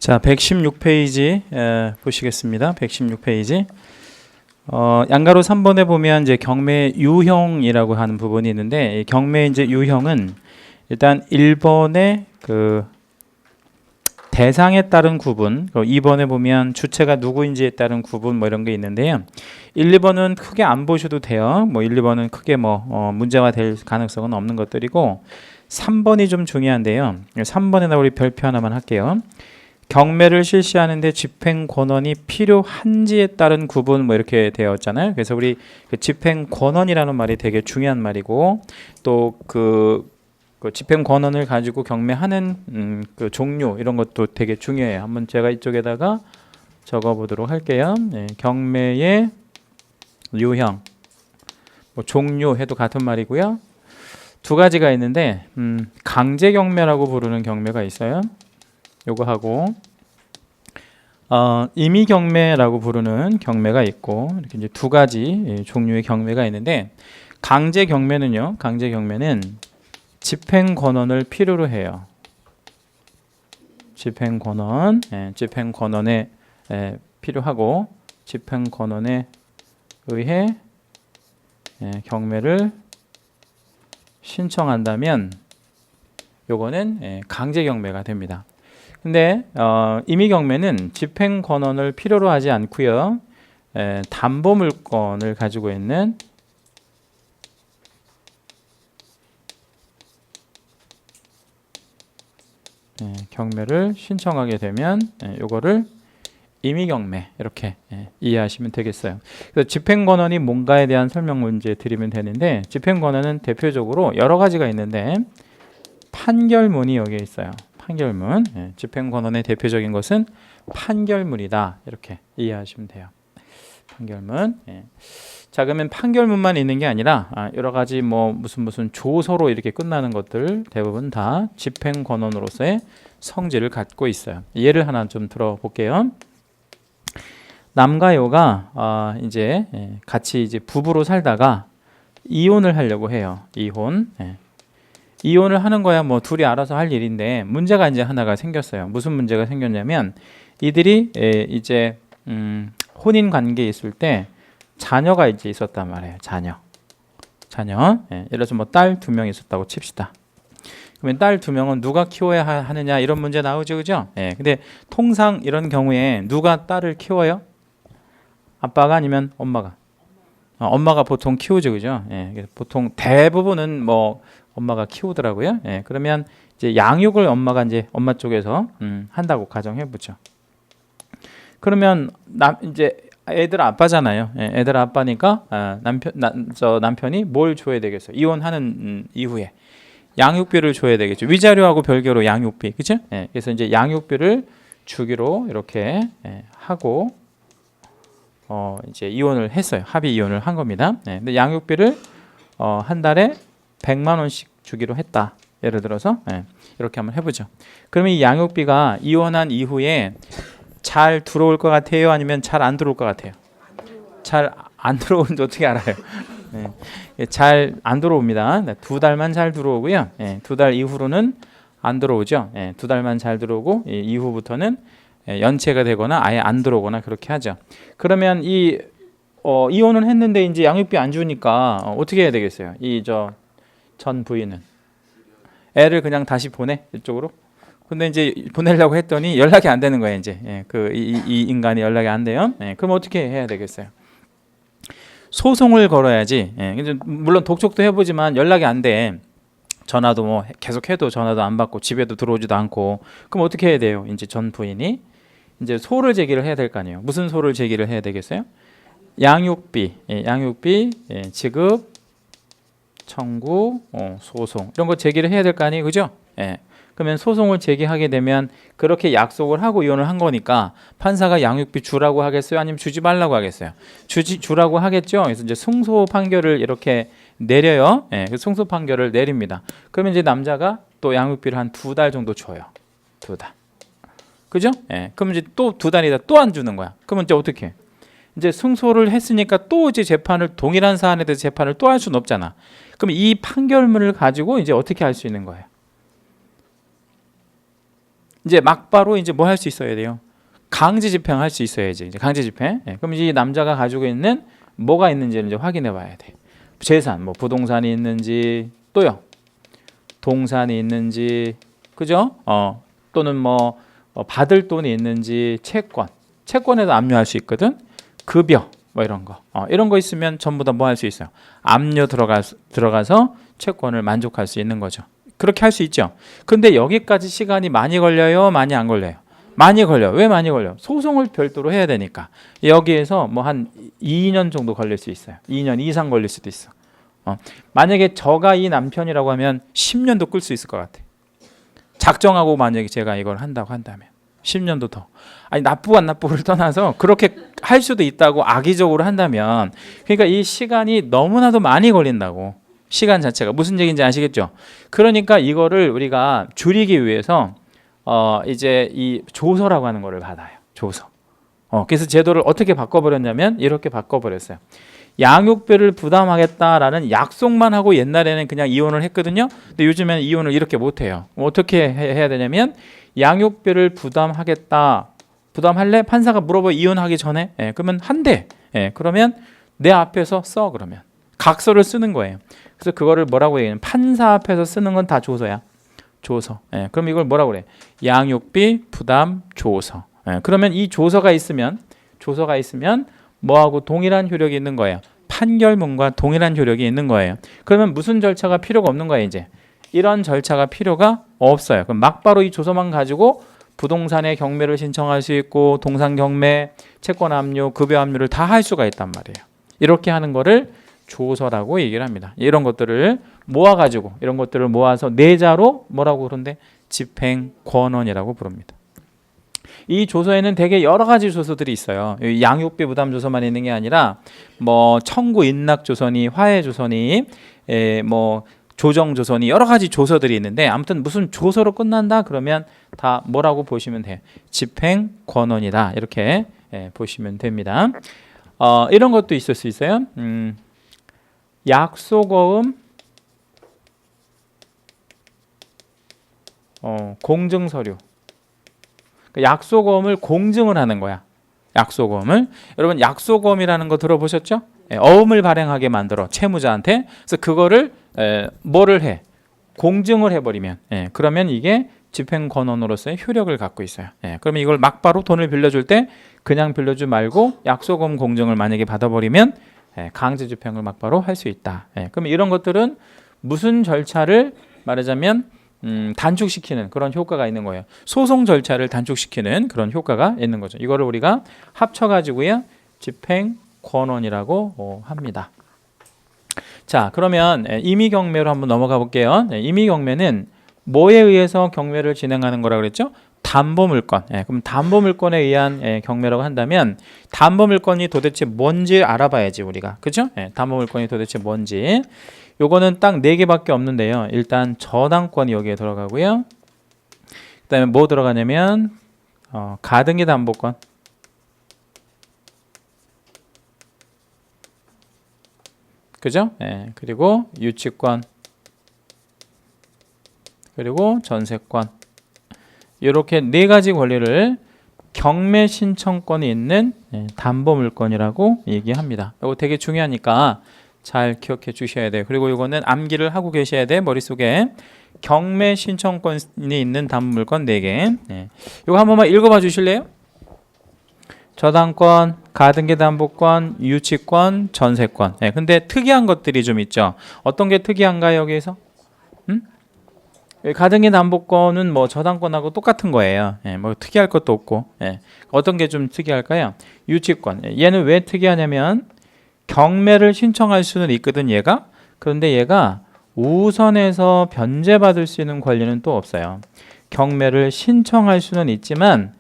자, 116페이지 보시겠습니다. 116페이지. 양가로 3번에 보면 이제 경매 유형이라고 하는 부분이 있는데, 이 경매 이제 유형은 일단 1번의 그 대상에 따른 구분, 2번에 보면 주체가 누구인지에 따른 구분 뭐 이런 게 있는데요. 1, 2번은 크게 안 보셔도 돼요. 뭐 1, 2번은 크게 문제가 될 가능성은 없는 것들이고, 3번이 좀 중요한데요. 3번에다 우리 별표 하나만 할게요. 경매를 실시하는데 집행 권한이 필요한지에 따른 구분 뭐 이렇게 되었잖아요. 그래서 우리 그 집행 권한이라는 말이 되게 중요한 말이고, 또 그 집행 권한을 가지고 경매하는 그 종류 이런 것도 되게 중요해요. 한번 제가 이쪽에다가 적어 보도록 할게요. 네, 경매의 유형, 뭐 종류 해도 같은 말이고요. 두 가지가 있는데 강제 경매라고 부르는 경매가 있어요. 요거 하고 임의 경매라고 부르는 경매가 있고, 이렇게 이제 두 가지 종류의 경매가 있는데, 강제 경매는요. 강제 경매는 집행 권한을 필요로 해요. 집행 권한, 집행 권한에 필요하고 집행 권한에 의해 경매를 신청한다면 요거는 강제 경매가 됩니다. 근데 임의 경매는 집행 권한을 필요로 하지 않고요. 담보 물건을 가지고 있는 경매를 신청하게 되면 요거를 임의 경매 이렇게 이해하시면 되겠어요. 그래서 집행 권한이 뭔가에 대한 설명 문제 드리면 되는데, 집행 권한은 대표적으로 여러 가지가 있는데 판결문이 여기에 있어요. 판결문. 집행 권한의 대표적인 것은 판결문이다. 이렇게 이해하시면 돼요. 판결문. 자, 그러면 판결문만 있는 게 아니라 여러 가지 뭐 무슨 조서로 이렇게 끝나는 것들 대부분 다 집행 권한으로서의 성질을 갖고 있어요. 예를 하나 좀 들어볼게요. 남과 여가 이제 같이 이제 부부로 살다가 이혼을 하려고 해요. 이혼. 이혼을 하는 거야 뭐 둘이 알아서 할 일인데, 문제가 이제 하나가 생겼어요. 무슨 문제가 생겼냐면, 이들이 이제 혼인 관계에 있을 때 자녀가 이제 있었단 말이에요. 자녀. 예를 들어서 뭐 딸 2명 있었다고 칩시다. 그러면 딸 2명은 누가 키워야 하느냐 이런 문제 나오죠, 그죠? 근데 통상 이런 경우에 누가 딸을 키워요? 아빠가 아니면 엄마가? 엄마가 보통 키우죠, 그죠? 보통 대부분은 뭐 엄마가 키우더라고요. 그러면 이제 양육을 엄마가 이제 엄마 쪽에서 한다고 가정해 보죠. 그러면 이제 애들 아빠잖아요. 애들 아빠니까 남편이 뭘 줘야 되겠어요? 이혼하는 이후에 양육비를 줘야 되겠죠. 위자료하고 별개로 양육비, 그죠? 그래서 이제 양육비를 주기로 이렇게 하고 이제 이혼을 했어요. 합의 이혼을 한 겁니다. 근데 양육비를 한 달에 100만 원씩 주기로 했다. 예를 들어서 이렇게 한번 해보죠. 그러면 이 양육비가 이혼한 이후에 잘 들어올 것 같아요? 아니면 잘 안 들어올 것 같아요? 잘 안 들어오는지 어떻게 알아요? 잘 안 들어옵니다. 2달만 잘 들어오고요. 2달 이후로는 안 들어오죠. 2달만 잘 들어오고 이후부터는 연체가 되거나 아예 안 들어오거나 그렇게 하죠. 그러면 이혼을 했는데 이제 양육비 안 주니까 어떻게 해야 되겠어요? 전 부인은 애를 그냥 다시 보내 이쪽으로. 근데 이제 보내려고 했더니 연락이 안 되는 거예요. 이제 이 인간이 연락이 안 돼요. 그럼 어떻게 해야 되겠어요? 소송을 걸어야지. 물론 독촉도 해보지만 연락이 안 돼. 전화도 뭐 계속 해도 전화도 안 받고 집에도 들어오지도 않고. 그럼 어떻게 해야 돼요? 이제 전 부인이 이제 소를 제기를 해야 될 거 아니에요. 무슨 소를 제기를 해야 되겠어요? 양육비 지급 청구, 소송 이런 거 제기를 해야 될 거 아니에요, 그죠? 그러면 소송을 제기하게 되면 그렇게 약속을 하고 이혼을 한 거니까 판사가 양육비 주라고 하겠어요? 아니면 주지 말라고 하겠어요? 주라고 하겠죠. 그래서 이제 승소 판결을 이렇게 내려요. 승소 판결을 내립니다. 그러면 이제 남자가 또 양육비를 한 2달 정도 줘요. 2달. 그죠? 그럼 이제 또 2달이다 또 안 주는 거야. 그러면 이제 어떻게 해? 이제 승소를 했으니까 또 이제 동일한 사안에 대해서 재판을 또 할 수는 없잖아. 그럼 이 판결문을 가지고 이제 어떻게 할 수 있는 거예요? 이제 막바로 이제 뭐 할 수 있어야 돼요? 강제 집행할 수 있어야지. 이제 강제 집행. 그럼 이 남자가 가지고 있는 뭐가 있는지를 이제 확인해 봐야 돼. 재산, 뭐 부동산이 있는지, 또요. 동산이 있는지, 그죠? 또는 뭐 받을 돈이 있는지, 채권에도 압류할 수 있거든. 급여, 뭐 이런 거. 이런 거 있으면 전부 다 뭐 할 수 있어요? 압류 들어가서 채권을 만족할 수 있는 거죠. 그렇게 할 수 있죠. 근데 여기까지 시간이 많이 걸려요? 많이 안 걸려요? 많이 걸려. 왜 많이 걸려? 소송을 별도로 해야 되니까. 여기에서 뭐 한 2년 정도 걸릴 수 있어요. 2년 이상 걸릴 수도 있어. 만약에 저가 이 남편이라고 하면 10년도 끌 수 있을 것 같아. 작정하고 만약에 제가 이걸 한다고 한다면 10년도 더. 아니 나쁘고 안 나쁘고를 떠나서 그렇게 할 수도 있다고 악의적으로 한다면, 그러니까 이 시간이 너무나도 많이 걸린다고. 시간 자체가 무슨 얘기인지 아시겠죠? 그러니까 이거를 우리가 줄이기 위해서 이제 이 조서라고 하는 거를 받아요. 조서. 그래서 제도를 어떻게 바꿔버렸냐면 이렇게 바꿔버렸어요. 양육비를 부담하겠다라는 약속만 하고 옛날에는 그냥 이혼을 했거든요. 근데 요즘에는 이혼을 이렇게 못해요. 어떻게 해야 되냐면 양육비를 부담할래? 판사가 물어봐. 이혼하기 전에. 그러면 한대. 그러면 내 앞에서 써. 그러면 각서를 쓰는 거예요. 그래서 그거를 뭐라고 얘기해요? 판사 앞에서 쓰는 건 다 조서야. 조서. 그럼 이걸 뭐라고 그래? 양육비 부담 조서. 그러면 이 조서가 있으면 뭐하고 동일한 효력이 있는 거예요. 판결문과 동일한 효력이 있는 거예요. 그러면 무슨 절차가 필요가 없는 거예요. 이제 이런 절차가 필요가 없어요. 그럼 막바로 이 조서만 가지고 부동산의 경매를 신청할 수 있고 동산 경매, 채권 압류, 급여 압류를 다 할 수가 있단 말이에요. 이렇게 하는 거를 조서라고 얘기를 합니다. 이런 것들을 모아가지고 이런 것들을 모아서 내자로 뭐라고 그러는데 집행권원이라고 부릅니다. 이 조서에는 되게 여러 가지 조서들이 있어요. 양육비 부담 조서만 있는 게 아니라 뭐 청구 인락 조서니, 화해 조서니, 뭐 조정 조서니 여러 가지 조서들이 있는데 아무튼 무슨 조서로 끝난다 그러면 다 뭐라고 보시면 돼요? 집행권원이다 이렇게 보시면 됩니다. 이런 것도 있을 수 있어요. 약소거음, 공증서류. 약소거음을 공증을 하는 거야. 약소거음을. 여러분 약소거음이라는 거 들어보셨죠? 어음을 발행하게 만들어 채무자한테. 그래서 그거를 뭐를 해? 공증을 해버리면 그러면 이게 집행권원으로서의 효력을 갖고 있어요. 그러면 이걸 막바로 돈을 빌려줄 때 그냥 빌려주지 말고 약소거음 공증을 만약에 받아버리면 강제 집행을 막바로 할 수 있다. 그러면 이런 것들은 무슨 절차를 말하자면 단축시키는 그런 효과가 있는 거예요. 소송 절차를 단축시키는 그런 효과가 있는 거죠. 이거를 우리가 합쳐가지고요 집행권원이라고 합니다. 자, 그러면 임의경매로 한번 넘어가 볼게요. 임의경매는 뭐에 의해서 경매를 진행하는 거라고 그랬죠? 담보물건. 그럼 담보물건에 의한 경매라고 한다면 담보물건이 도대체 뭔지 알아봐야지 우리가. 그죠? 담보물건이 도대체 뭔지. 요거는 딱 4개밖에 없는데요. 일단 저당권이 여기에 들어가고요. 그 다음에 뭐 들어가냐면 가등기 담보권. 그죠? 그리고 유치권. 그리고 전세권. 이렇게 4가지 권리를 경매 신청권이 있는 담보물건이라고 얘기합니다. 이거 되게 중요하니까 잘 기억해 주셔야 돼요. 그리고 이거는 암기를 하고 계셔야 돼. 머릿속에. 경매 신청권이 있는 담보물건 4개. 이거 한 번만 읽어봐 주실래요? 저당권, 가등기 담보권, 유치권, 전세권. 근데 특이한 것들이 좀 있죠. 어떤 게 특이한가요, 여기에서? 가등기 담보권은 뭐 저당권하고 똑같은 거예요. 뭐 특이할 것도 없고. 어떤 게 좀 특이할까요? 유치권. 얘는 왜 특이하냐면 경매를 신청할 수는 있거든 얘가. 그런데 얘가 우선해서 변제받을 수 있는 권리는 또 없어요. 경매를 신청할 수는 있지만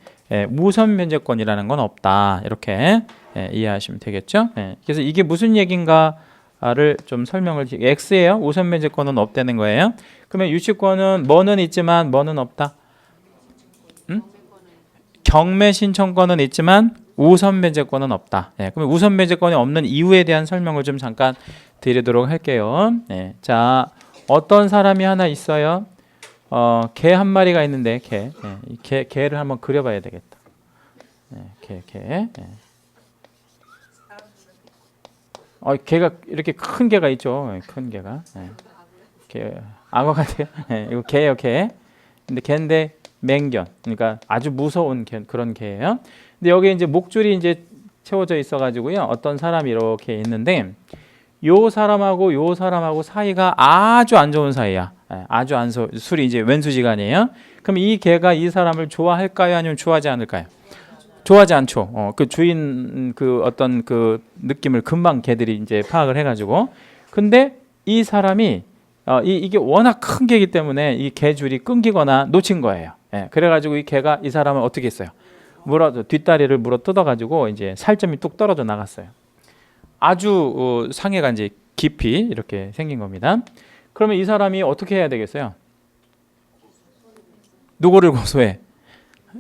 우선 변제권이라는 건 없다. 이렇게 이해하시면 되겠죠. 그래서 이게 무슨 얘기인가를 좀 설명을. X예요. 우선 변제권은 없다는 거예요. 그러면 유치권은 뭐는 있지만 뭐는 없다. 경매 신청권은 있지만 우선 변제권은 없다. 그러면 우선 변제권이 없는 이유에 대한 설명을 좀 잠깐 드리도록 할게요. 자, 어떤 사람이 하나 있어요. 개 한 마리가 있는데 개를 한번 그려봐야 되겠다. 개. 개가 이렇게 큰 개가 있죠. 큰 개가. 악어 같아요. 이거 개예요, 개. 근데 개인데 맹견. 그러니까 아주 무서운 그런 개예요. 근데 여기 이제 목줄이 이제 채워져 있어가지고요. 어떤 사람이 이렇게 있는데 요 사람하고 사이가 아주 안 좋은 사이야. 아주 술이 이제 왼수지간이에요. 그럼 이 개가 이 사람을 좋아할까요? 아니면 좋아하지 않을까요? 좋아하지 않죠. 그 주인 그 어떤 그 느낌을 금방 개들이 이제 파악을 해가지고. 근데 이 사람이 이게 워낙 큰 개이기 때문에 이 개줄이 끊기거나 놓친 거예요. 그래가지고 이 개가 이 사람을 어떻게 했어요? 뒷다리를 물어 뜯어가지고 이제 살점이 뚝 떨어져 나갔어요. 아주 상해가 이제 깊이 이렇게 생긴 겁니다. 그러면 이 사람이 어떻게 해야 되겠어요? 누구를 고소해?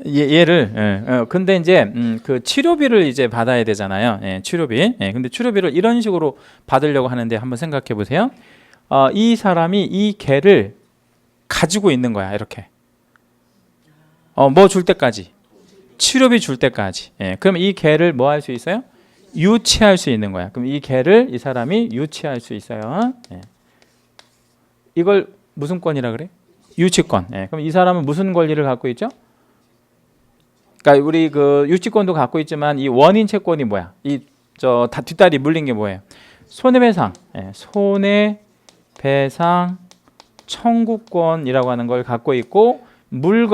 얘를. 근데 이제 그 치료비를 이제 받아야 되잖아요. 치료비. 근데 치료비를 이런 식으로 받으려고 하는데 한번 생각해 보세요. 이 사람이 이 개를 가지고 있는 거야. 이렇게. 뭐 줄 때까지. 치료비 줄 때까지. 그럼 이 개를 뭐 할 수 있어요? 유치할 수 있는 거야. 그럼 이 개를 이 사람이 유치할 수 있어요. 이걸 무슨 권이라 그래? 유치권. 그럼 이 사람은 무슨 권리를 갖고 있죠? 그러니까 우리 그 유치권도 갖고 있지만 이 원인 채권이 뭐야? 뒷다리 물린 게 뭐예요? 손해배상. 손해배상 청구권이라고 하는 걸 갖고 있고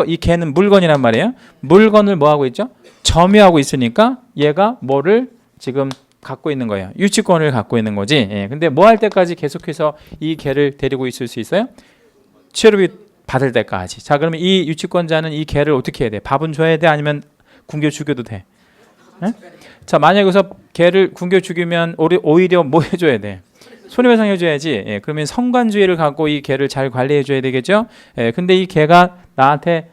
이 개는 물건이란 말이에요. 물건을 뭐 하고 있죠? 점유하고 있으니까 얘가 뭐를 지금 갖고 있는 거예요. 유치권을 갖고 있는 거지. 근데 뭐 할 때까지 계속해서 이 개를 데리고 있을 수 있어요? 치료비 받을 때까지. 자, 그러면 이 유치권자는 이 개를 어떻게 해야 돼? 밥은 줘야 돼? 아니면 굶겨 죽여도 돼? 자, 만약에 여기서 개를 굶겨 죽이면 오히려 뭐 해줘야 돼? 손해배상 해줘야지. 그러면 성관주의를 갖고 이 개를 잘 관리해줘야 되겠죠? 근데 이 개가 나한테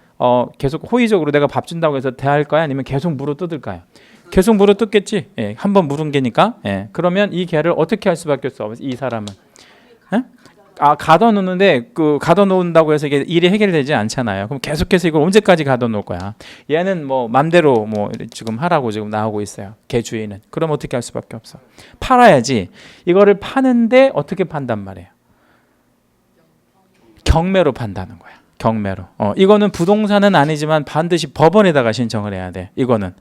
계속 호의적으로 내가 밥 준다고 해서 대할까요? 아니면 계속 물어뜯을까요? 계속 물어뜯겠지. 한번 물은 개니까. 그러면 이 개를 어떻게 할 수밖에 없어? 이 사람은. 가둬놓는데 가둬놓는다고 해서 이게 일이 해결되지 않잖아요. 그럼 계속해서 이걸 언제까지 가둬놓을 거야? 얘는 뭐 맘대로 뭐 지금 하라고 지금 나오고 있어요. 개 주인은. 그럼 어떻게 할 수밖에 없어? 팔아야지. 이거를 파는데 어떻게 판단 말이에요? 경매로 판다는 거야. 경매로. 이거는 부동산은 아니지만 반드시 법원에다가 신청을 해야 돼. 이거는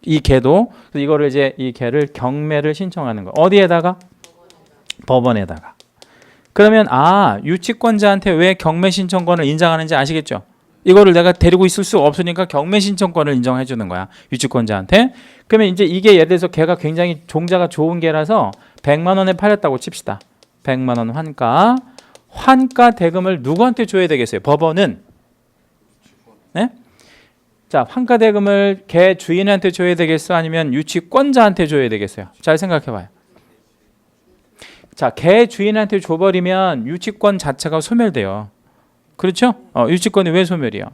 이 개도 이거를 이제 이 개를 경매를 신청하는 거. 어디에다가? 법원에다가. 그러면 유치권자한테 왜 경매 신청권을 인정하는지 아시겠죠? 이거를 내가 데리고 있을 수 없으니까 경매 신청권을 인정해 주는 거야. 유치권자한테. 그러면 이제 이게 예를 들어서 개가 굉장히 종자가 좋은 개라서 100만 원에 팔렸다고 칩시다. 100만 원 환가. 환가 대금을 누구한테 줘야 되겠어요? 법원은. 네? 자, 환가 대금을 개 주인한테 줘야 되겠어? 아니면 유치권자한테 줘야 되겠어요? 잘 생각해 봐요. 자, 개 주인한테 줘버리면 유치권 자체가 소멸돼요. 그렇죠? 유치권이 왜 소멸이요?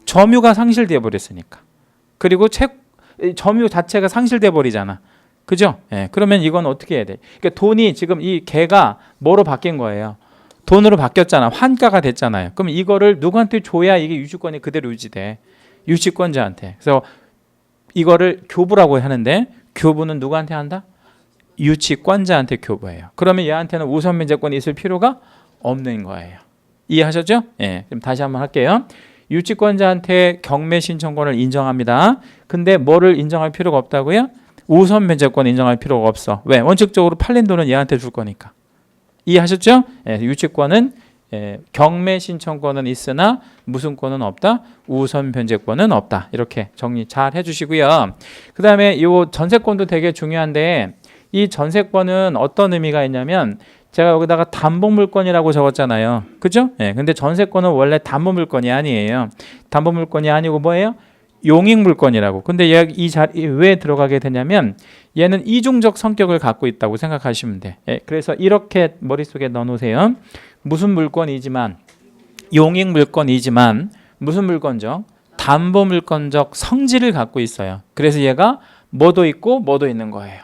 점유가 상실돼 버렸으니까. 그리고 점유 자체가 상실돼 버리잖아. 그죠? 그러면 이건 어떻게 해야 돼? 그러니까 돈이 지금 이 개가 뭐로 바뀐 거예요? 돈으로 바뀌었잖아. 환가가 됐잖아요. 그럼 이거를 누구한테 줘야 이게 유치권이 그대로 유지돼? 유치권자한테. 그래서 이거를 교부라고 하는데 교부는 누구한테 한다? 유치권자한테 교부해요. 그러면 얘한테는 우선 면제권이 있을 필요가 없는 거예요. 이해하셨죠? 그럼 다시 한번 할게요. 유치권자한테 경매 신청권을 인정합니다. 근데 뭐를 인정할 필요가 없다고요? 우선 면제권 인정할 필요가 없어. 왜? 원칙적으로 팔린 돈은 얘한테 줄 거니까. 이해하셨죠? 유치권은 경매 신청권은 있으나 무슨권은 없다. 우선 변제권은 없다. 이렇게 정리 잘 해주시고요. 그 다음에 이 전세권도 되게 중요한데 이 전세권은 어떤 의미가 있냐면 제가 여기다가 담보물권이라고 적었잖아요. 그죠? 근데 전세권은 원래 담보물권이 아니에요. 담보물권이 아니고 뭐예요? 용익물권이라고. 근데 이 자리에 왜 들어가게 되냐면 얘는 이중적 성격을 갖고 있다고 생각하시면 돼. 그래서 이렇게 머릿속에 넣어놓으세요. 무슨 물권이지만 용익물권이지만 무슨 물권적? 담보물권적 성질을 갖고 있어요. 그래서 얘가 뭐도 있고 뭐도 있는 거예요.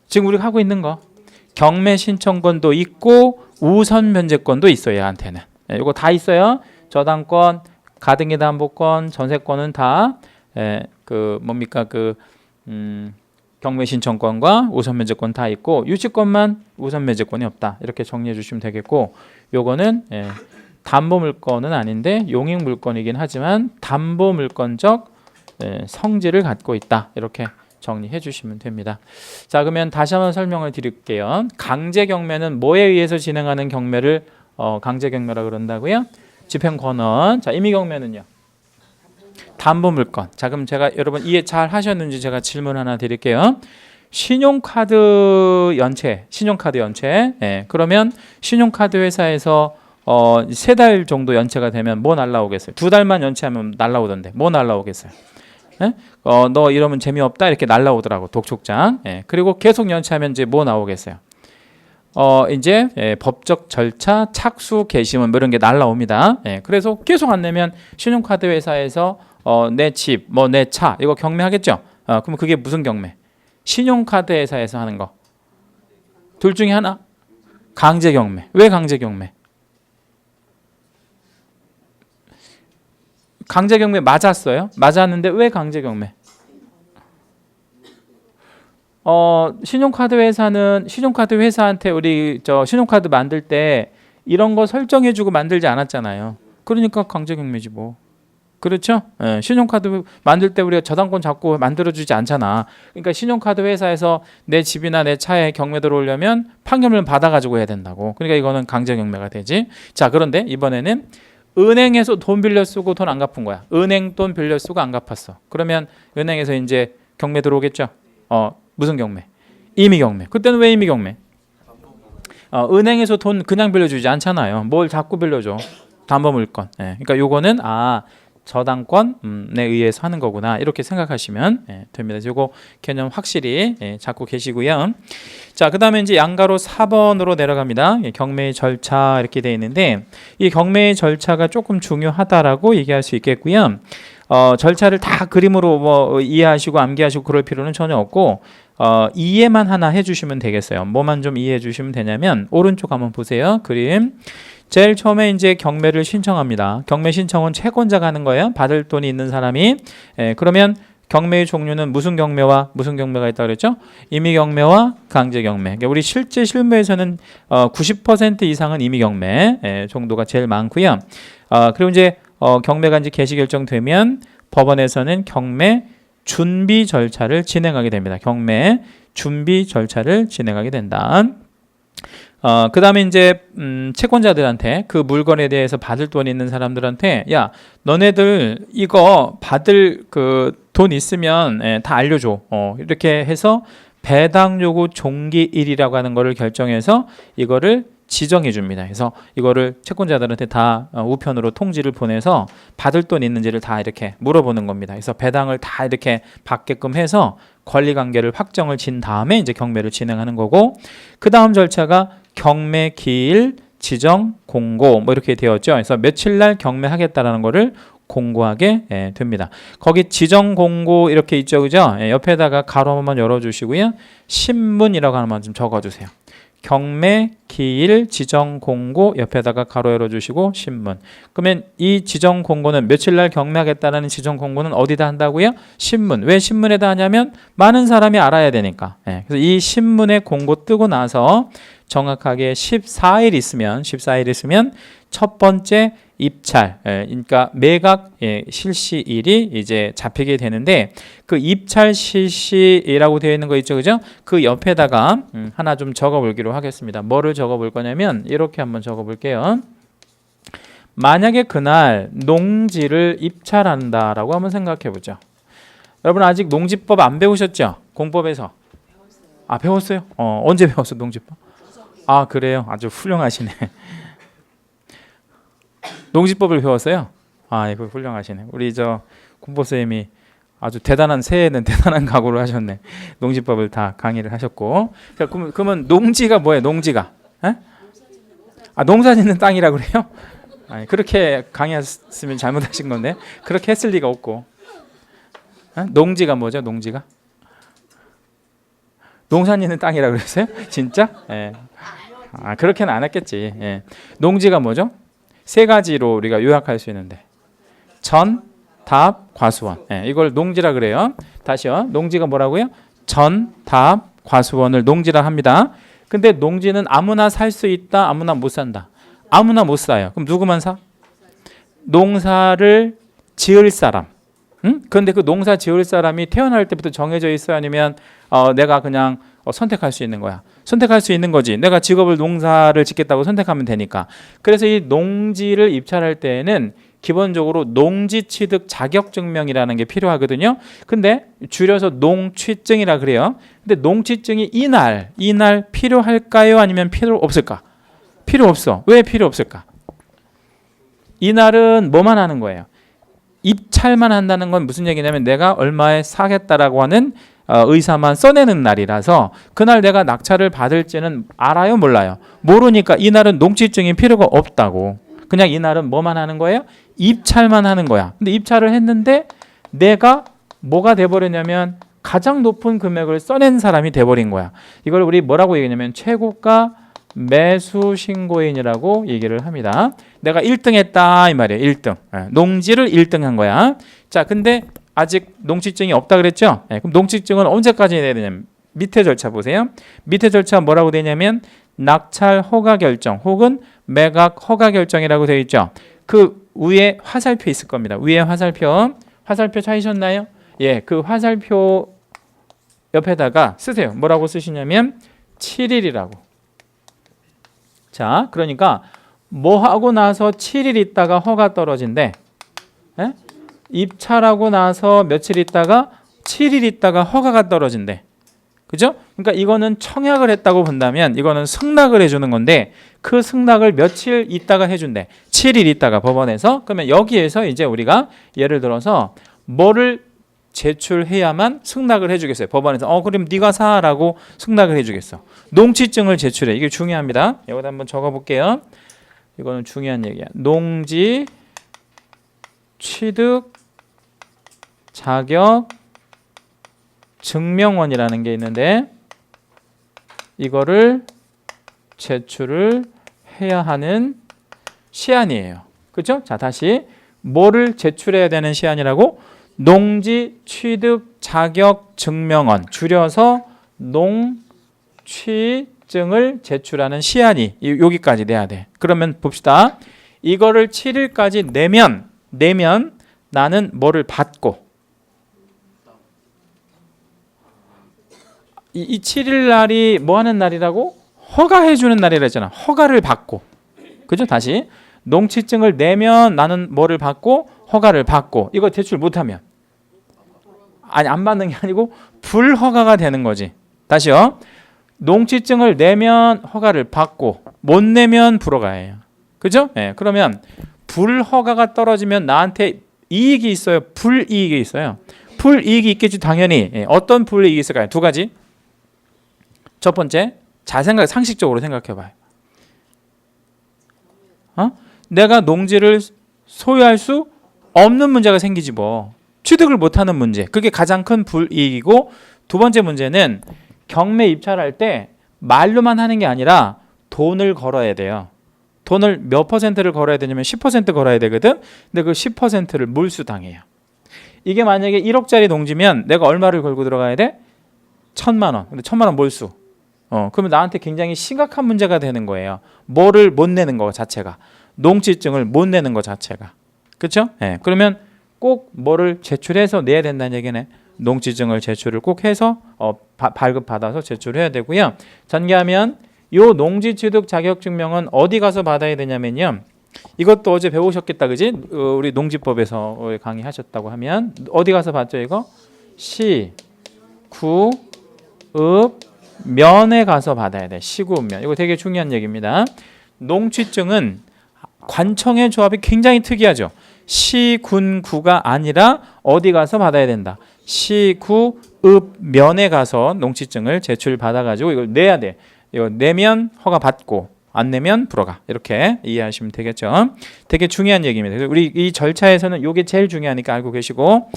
지금 우리가 하고 있는 거 경매 신청권도 있고 우선 면제권도 있어요. 얘한테는. 이거 다 있어요. 저당권, 가등기 담보권, 전세권은 다 뭡니까 경매 신청권과 우선 면제권 다 있고 유치권만 우선 면제권이 없다. 이렇게 정리해 주시면 되겠고 요거는 담보 물건은 아닌데 용익 물건이긴 하지만 담보 물건적 성질을 갖고 있다. 이렇게 정리해 주시면 됩니다. 자, 그러면 다시 한번 설명을 드릴게요. 강제 경매는 뭐에 의해서 진행하는 경매를 강제 경매라 그런다고요? 집행 권한. 자, 임의 경매는요? 담보 물건. 자, 그럼 제가 여러분 이해 잘 하셨는지 제가 질문 하나 드릴게요. 신용카드 연체. 그러면 신용카드 회사에서 3달 정도 연체가 되면 뭐 날라오겠어요? 2달만 연체하면 날라오던데 뭐 날라오겠어요? 너 이러면 재미없다 이렇게 날라오더라고 독촉장. 그리고 계속 연체하면 이제 뭐 나오겠어요? 이제 법적 절차, 착수, 개시문 뭐 이런 게 날라옵니다. 그래서 계속 안 내면 신용카드 회사에서 내 집, 뭐 내 차 이거 경매하겠죠? 그럼 그게 무슨 경매? 신용카드 회사에서 하는 거. 둘 중에 하나? 강제 경매. 왜 강제 경매? 강제 경매 맞았어요? 맞았는데 왜 강제 경매? 신용카드 회사는 신용카드 회사한테 우리 신용카드 만들 때 이런 거 설정해주고 만들지 않았잖아요. 그러니까 강제 경매지 뭐. 그렇죠? 신용카드 만들 때 우리가 저당권 잡고 만들어주지 않잖아. 그러니까 신용카드 회사에서 내 집이나 내 차에 경매 들어오려면 판결문 받아가지고 해야 된다고. 그러니까 이거는 강제 경매가 되지. 자, 그런데 이번에는 은행에서 돈 빌려 쓰고 돈 안 갚은 거야. 은행 돈 빌려 쓰고 안 갚았어. 그러면 은행에서 이제 경매 들어오겠죠? 무슨 경매? 임의 경매. 그때는 왜 임의 경매? 은행에서 돈 그냥 빌려주지 않잖아요. 뭘 자꾸 빌려줘? 담보 물건. 그러니까 요거는 저당권에 의해서 하는 거구나 이렇게 생각하시면 됩니다. 요거 개념 확실히 잡고 계시고요. 자, 그 다음에 이제 양가로 4번으로 내려갑니다. 경매의 절차 이렇게 되어 있는데 이 경매의 절차가 조금 중요하다라고 얘기할 수 있겠고요. 절차를 다 그림으로 뭐 이해하시고 암기하시고 그럴 필요는 전혀 없고 이해만 하나 해주시면 되겠어요. 뭐만 좀 이해해 주시면 되냐면 오른쪽 한번 보세요. 그림. 제일 처음에 이제 경매를 신청합니다. 경매 신청은 채권자가 하는 거예요. 받을 돈이 있는 사람이. 그러면 경매의 종류는 무슨 경매와 무슨 경매가 있다고 그랬죠? 임의 경매와 강제 경매. 그러니까 우리 실제 실무에서는 90% 이상은 임의 경매 정도가 제일 많고요. 그리고 이제 경매가 이제 개시 결정되면 법원에서는 경매 준비 절차를 진행하게 됩니다. 경매 준비 절차를 진행하게 된다. 그 다음에 이제 채권자들한테 그 물건에 대해서 받을 돈 있는 사람들한테 야, 너네들 이거 받을 그 돈 있으면 다 알려줘. 이렇게 해서 배당 요구 종기일이라고 하는 거를 결정해서 이거를 지정해 줍니다. 그래서 이거를 채권자들한테 다 우편으로 통지를 보내서 받을 돈 있는지를 다 이렇게 물어보는 겁니다. 그래서 배당을 다 이렇게 받게끔 해서 권리관계를 확정을 진 다음에 이제 경매를 진행하는 거고, 그 다음 절차가 경매 기일 지정 공고 뭐 이렇게 되었죠. 그래서 며칠 날 경매하겠다라는 거를 공고하게 됩니다. 거기 지정 공고 이렇게 있죠, 그죠? 옆에다가 가로 한번 열어주시고요. 신문이라고 하나만 좀 적어주세요. 경매 기일 지정 공고 옆에다가 가로 열어주시고 신문. 그러면 이 지정 공고는 며칠 날 경매하겠다는 지정 공고는 어디다 한다고요? 신문. 왜 신문에다 하냐면 많은 사람이 알아야 되니까. 그래서 이 신문에 공고 뜨고 나서 정확하게 14일 있으면 첫 번째 입찰, 그러니까 매각 실시일이 이제 잡히게 되는데, 그 입찰 실시라고 되어 있는 거 있죠, 그죠? 그 옆에다가 하나 좀 적어볼기로 하겠습니다. 뭐를 적어볼 거냐면 이렇게 한번 적어볼게요. 만약에 그날 농지를 입찰한다라고 한번 생각해보죠. 여러분 아직 농지법 안 배우셨죠? 공법에서. 아, 배웠어요? 언제 배웠어 농지법? 아, 그래요? 아주 훌륭하시네. 농지법을 배웠어요? 아, 이거 훌륭하시네. 우리 공보쌤이 아주 대단한 새해는 대단한 각오를 하셨네. 농지법을 다 강의를 하셨고. 자, 그러면 농지가 뭐예요? 농지가? 에? 아, 농사 짓는 땅이라 그래요? 아니, 그렇게 강의했으면 잘못하신 건데 그렇게 했을 리가 없고. 농지가 뭐죠? 농지가? 농사 짓는 땅이라 그랬어요? 진짜? 예. 아, 그렇게는 안 했겠지. 예. 농지가 뭐죠? 세 가지로 우리가 요약할 수 있는데 전, 답, 과수원. 예, 이걸 농지라 그래요. 다시요. 농지가 뭐라고요? 전, 답, 과수원을 농지라 합니다. 근데 농지는 아무나 살 수 있다, 아무나 못 산다. 아무나 못 사요. 그럼 누구만 사? 농사를 지을 사람. 응? 그런데 그 농사 지을 사람이 태어날 때부터 정해져 있어요? 아니면 내가 그냥 선택할 수 있는 거야? 선택할 수 있는 거지. 내가 직업을 농사를 짓겠다고 선택하면 되니까. 그래서 이 농지를 입찰할 때에는 기본적으로 농지 취득 자격 증명이라는 게 필요하거든요. 근데 줄여서 농취증이라 그래요. 근데 농취증이 이날 필요할까요? 아니면 필요 없을까? 필요 없어. 왜 필요 없을까? 이날은 뭐만 하는 거예요? 입찰만 한다는 건 무슨 얘기냐면 내가 얼마에 사겠다라고 하는 의사만 써내는 날이라서 그날 내가 낙찰을 받을지는 알아요? 몰라요? 모르니까 이날은 농취증이 필요가 없다고. 그냥 이날은 뭐만 하는 거예요? 입찰만 하는 거야. 근데 입찰을 했는데 내가 뭐가 돼버렸냐면 가장 높은 금액을 써낸 사람이 돼버린 거야. 이걸 우리 뭐라고 얘기하냐면 최고가 매수 신고인이라고 얘기를 합니다. 내가 1등 했다 이 말이에요. 1등. 농지를 1등 한 거야. 자, 근데 아직 농취증이 없다 그랬죠? 그럼 농취증은 언제까지 내야 되냐면 밑에 절차 보세요. 밑에 절차 뭐라고 되냐면 낙찰 허가 결정 혹은 매각 허가 결정이라고 되어 있죠. 그 위에 화살표 있을 겁니다. 위에 화살표 찾으셨나요? 예, 그 화살표 옆에다가 쓰세요. 뭐라고 쓰시냐면 7일이라고. 자, 그러니까 뭐 하고 나서 7일 있다가 허가 떨어진대. 예? 입찰하고 나서 며칠 있다가 7일 있다가 허가가 떨어진대. 그죠? 그러니까 이거는 청약을 했다고 본다면 이거는 승낙을 해주는 건데 그 승낙을 며칠 있다가 해준대. 7일 있다가 법원에서. 그러면 여기에서 이제 우리가 예를 들어서 뭐를 제출해야만 승낙을 해주겠어요. 법원에서 그럼 네가 사라고 승낙을 해주겠어. 농취증을 제출해. 이게 중요합니다. 여기다 한번 적어볼게요. 이거는 중요한 얘기야. 농지 취득 자격 증명원이라는 게 있는데 이거를 제출을 해야 하는 시한이에요. 그렇죠? 자, 다시 뭐를 제출해야 되는 시한이라고? 농지 취득 자격 증명원, 줄여서 농취증을 제출하는 시한이 여기까지 내야 돼. 그러면 봅시다. 이거를 7일까지 내면 나는 뭐를 받고 이 7일 날이 뭐 하는 날이라고? 허가해 주는 날이라 했잖아. 허가를 받고. 그죠? 다시 농취증을 내면 나는 뭐를 받고 허가를 받고. 이거 제출 못하면 아니 안 받는 게 아니고 불허가가 되는 거지. 다시요. 농취증을 내면 허가를 받고 못 내면 불허가예요. 그죠? 예. 그러면 불허가가 떨어지면 나한테 이익이 있어요? 불이익이 있어요? 불이익이 있겠지 당연히. 예. 어떤 불이익이 있을까요? 두 가지. 첫 번째, 상식적으로 생각해봐요. 내가 농지를 소유할 수 없는 문제가 생기지 뭐. 취득을 못하는 문제. 그게 가장 큰 불이익이고 두 번째 문제는 경매 입찰할 때 말로만 하는 게 아니라 돈을 걸어야 돼요. 돈을 몇 퍼센트를 걸어야 되냐면 10% 걸어야 되거든. 근데 그 10%를 몰수당해요. 이게 만약에 1억짜리 농지면 내가 얼마를 걸고 들어가야 돼? 1,000만 원. 근데 1,000만 원 몰수. 그러면 나한테 굉장히 심각한 문제가 되는 거예요. 뭐를 못 내는 거 자체가. 농취증을 못 내는 거 자체가. 그렇죠? 네. 그러면 꼭 뭐를 제출해서 내야 된다는 얘기네. 농취증을 제출을 꼭 해서 발급받아서 제출해야 되고요. 전개하면 요 농지취득 자격증명은 어디 가서 받아야 되냐면요. 이것도 어제 배우셨겠다, 그지? 우리 농지법에서 강의하셨다고 하면 어디 가서 받죠 이거? 시, 구, 읍, 면에 가서 받아야 돼. 시구면. 이거 되게 중요한 얘기입니다. 농취증은 관청의 조합이 굉장히 특이하죠. 시, 군, 구가 아니라 어디 가서 받아야 된다. 시, 구, 읍, 면에 가서 농취증을 제출받아가지고 이걸 내야 돼. 이거 내면 허가 받고 안 내면 불허가. 이렇게 이해하시면 되겠죠. 되게 중요한 얘기입니다. 우리 이 절차에서는 이게 제일 중요하니까 알고 계시고